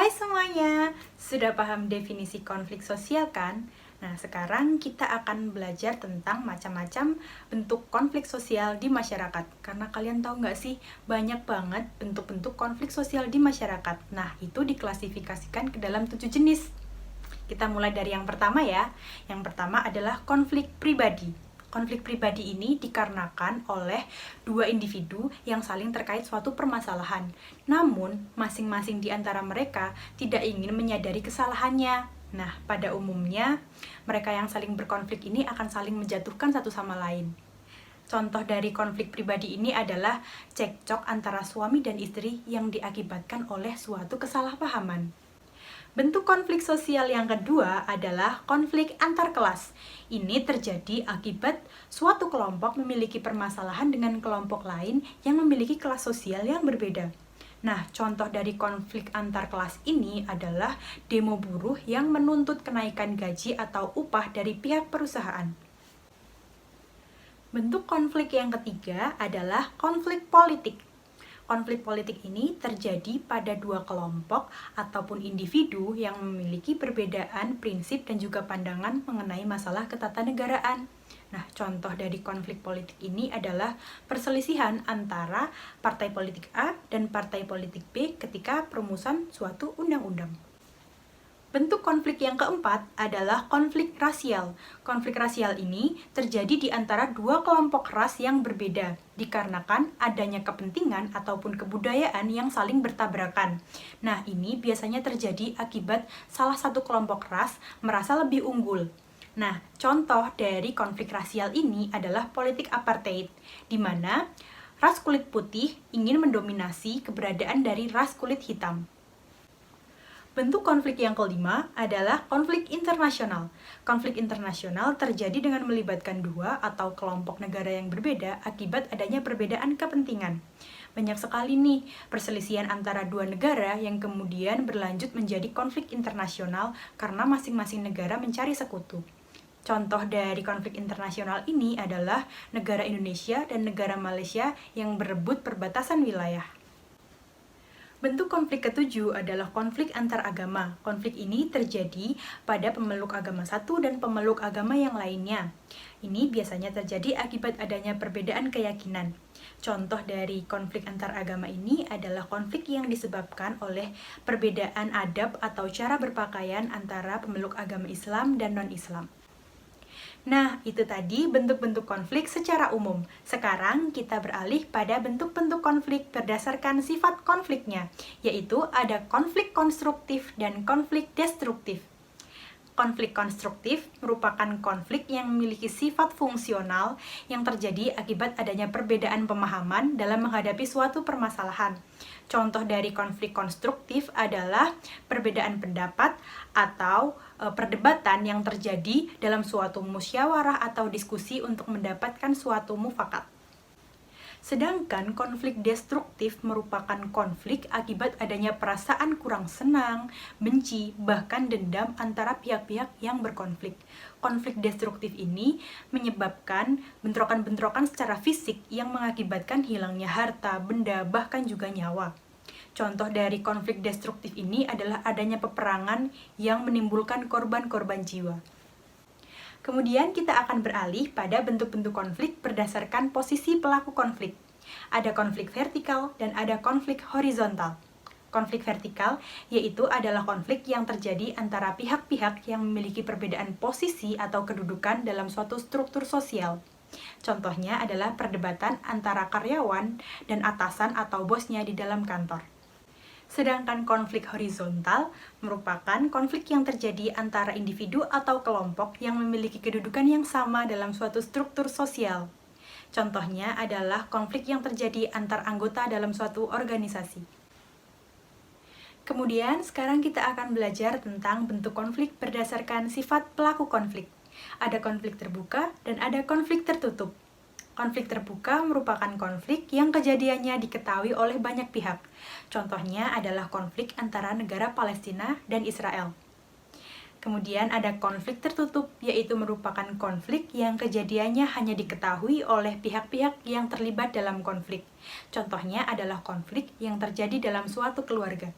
Hai semuanya, sudah paham definisi konflik sosial kan? Nah, sekarang kita akan belajar tentang macam-macam bentuk konflik sosial di masyarakat. Karena kalian tahu nggak sih, banyak banget bentuk-bentuk konflik sosial di masyarakat. Nah, itu diklasifikasikan ke dalam 7 jenis. Kita mulai dari yang pertama ya. Yang pertama adalah konflik pribadi. Konflik pribadi ini dikarenakan oleh dua individu yang saling terkait suatu permasalahan. Namun, masing-masing di antara mereka tidak ingin menyadari kesalahannya. Nah, pada umumnya, mereka yang saling berkonflik ini akan saling menjatuhkan satu sama lain. Contoh dari konflik pribadi ini adalah cekcok antara suami dan istri yang diakibatkan oleh suatu kesalahpahaman. Bentuk konflik sosial yang kedua adalah konflik antar kelas. Ini terjadi akibat suatu kelompok memiliki permasalahan dengan kelompok lain yang memiliki kelas sosial yang berbeda. Nah, contoh dari konflik antar kelas ini adalah demo buruh yang menuntut kenaikan gaji atau upah dari pihak perusahaan. Bentuk konflik yang ketiga adalah konflik politik. Konflik politik ini terjadi pada dua kelompok ataupun individu yang memiliki perbedaan prinsip dan juga pandangan mengenai masalah ketatanegaraan. Nah, contoh dari konflik politik ini adalah perselisihan antara partai politik A dan partai politik B ketika perumusan suatu undang-undang. Bentuk konflik yang keempat adalah konflik rasial. Konflik rasial ini terjadi di antara dua kelompok ras yang berbeda, dikarenakan adanya kepentingan ataupun kebudayaan yang saling bertabrakan. Nah, ini biasanya terjadi akibat salah satu kelompok ras merasa lebih unggul. Nah, contoh dari konflik rasial ini adalah politik apartheid, di mana ras kulit putih ingin mendominasi keberadaan dari ras kulit hitam. Bentuk konflik yang kelima adalah konflik internasional. Konflik internasional terjadi dengan melibatkan dua atau kelompok negara yang berbeda akibat adanya perbedaan kepentingan. Banyak sekali nih perselisihan antara dua negara yang kemudian berlanjut menjadi konflik internasional karena masing-masing negara mencari sekutu. Contoh dari konflik internasional ini adalah negara Indonesia dan negara Malaysia yang berebut perbatasan wilayah. Bentuk konflik ketujuh adalah konflik antar agama. Konflik ini terjadi pada pemeluk agama satu dan pemeluk agama yang lainnya. Ini biasanya terjadi akibat adanya perbedaan keyakinan. Contoh dari konflik antar agama ini adalah konflik yang disebabkan oleh perbedaan adab atau cara berpakaian antara pemeluk agama Islam dan non-Islam. Nah, itu tadi bentuk-bentuk konflik secara umum. Sekarang kita beralih pada bentuk-bentuk konflik berdasarkan sifat konfliknya, yaitu ada konflik konstruktif dan konflik destruktif. Konflik konstruktif merupakan konflik yang memiliki sifat fungsional yang terjadi akibat adanya perbedaan pemahaman dalam menghadapi suatu permasalahan. Contoh dari konflik konstruktif adalah perbedaan pendapat atau perdebatan yang terjadi dalam suatu musyawarah atau diskusi untuk mendapatkan suatu mufakat. Sedangkan konflik destruktif merupakan konflik akibat adanya perasaan kurang senang, benci, bahkan dendam antara pihak-pihak yang berkonflik. Konflik destruktif ini menyebabkan bentrokan-bentrokan secara fisik yang mengakibatkan hilangnya harta, benda, bahkan juga nyawa. Contoh dari konflik destruktif ini adalah adanya peperangan yang menimbulkan korban-korban jiwa. Kemudian kita akan beralih pada bentuk-bentuk konflik berdasarkan posisi pelaku konflik. Ada konflik vertikal dan ada konflik horizontal. Konflik vertikal yaitu adalah konflik yang terjadi antara pihak-pihak yang memiliki perbedaan posisi atau kedudukan dalam suatu struktur sosial. Contohnya adalah perdebatan antara karyawan dan atasan atau bosnya di dalam kantor. Sedangkan konflik horizontal merupakan konflik yang terjadi antara individu atau kelompok yang memiliki kedudukan yang sama dalam suatu struktur sosial. Contohnya adalah konflik yang terjadi antar anggota dalam suatu organisasi. Kemudian sekarang kita akan belajar tentang bentuk konflik berdasarkan sifat pelaku konflik. Ada konflik terbuka dan ada konflik tertutup. Konflik terbuka merupakan konflik yang kejadiannya diketahui oleh banyak pihak. Contohnya adalah konflik antara negara Palestina dan Israel. Kemudian ada konflik tertutup, yaitu merupakan konflik yang kejadiannya hanya diketahui oleh pihak-pihak yang terlibat dalam konflik. Contohnya adalah konflik yang terjadi dalam suatu keluarga.